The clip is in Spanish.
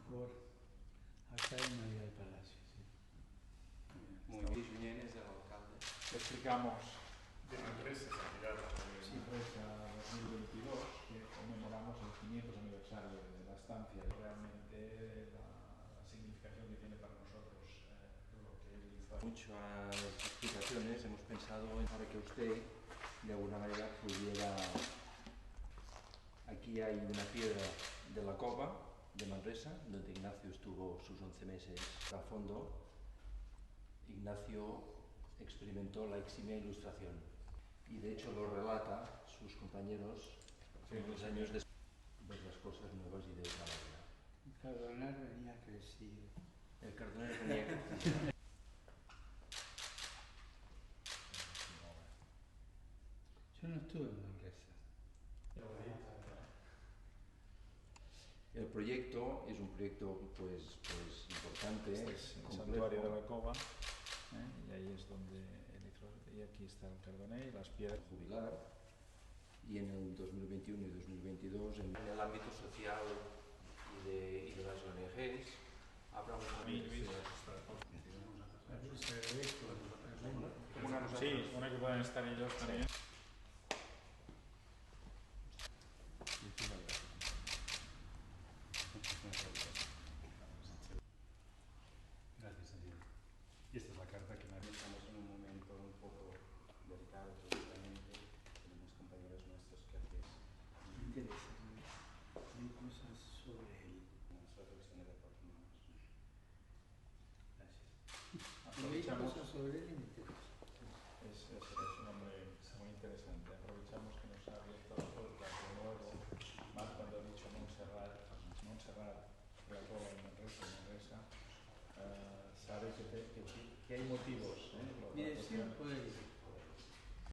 por acá en María del Palacio. Sí. Muy bien. Junyent es el alcalde. Explicamos de Manresa, Sanidad Sí. Manresa 2022, que conmemoramos el 500 aniversario de la estancia y realmente la significación que tiene para nosotros lo que él hizo. Muchas explicaciones hemos pensado para que usted de alguna manera pudiera. Aquí hay una piedra de la cova de Manresa, donde Ignacio estuvo sus 11 meses a fondo. Ignacio experimentó la eximia ilustración y de hecho lo relata sus compañeros unos años después, ver las cosas nuevas y de otra manera. El cardenal venía crecido. El cardenal venía crecido. Yo no estuve en Manresa. El proyecto es un proyecto pues importante. Este es el santuario de la cova, y ahí es donde él hizo, y aquí está el Cardoné y las piedras. Jubilar, y en el 2021 y 2022 en el ámbito social y de las ONGs habrá Sí, una que puedan estar ellos también. Gracias, Daniel. Y esta es la carta que me Estamos en un momento un poco delicado, precisamente. Tenemos compañeros nuestros que hacen Interesante. Hay cosas sobre él. unas reflexiones de aproximados. Gracias. Hay cosas sobre él y me interesa. Es un hombre muy interesante. Aprovechamos que nos ha abierto la puerta de nuevo, más cuando ha dicho Montserrat, la cova de Manresa, sabe que hay motivos. Mi deseo fue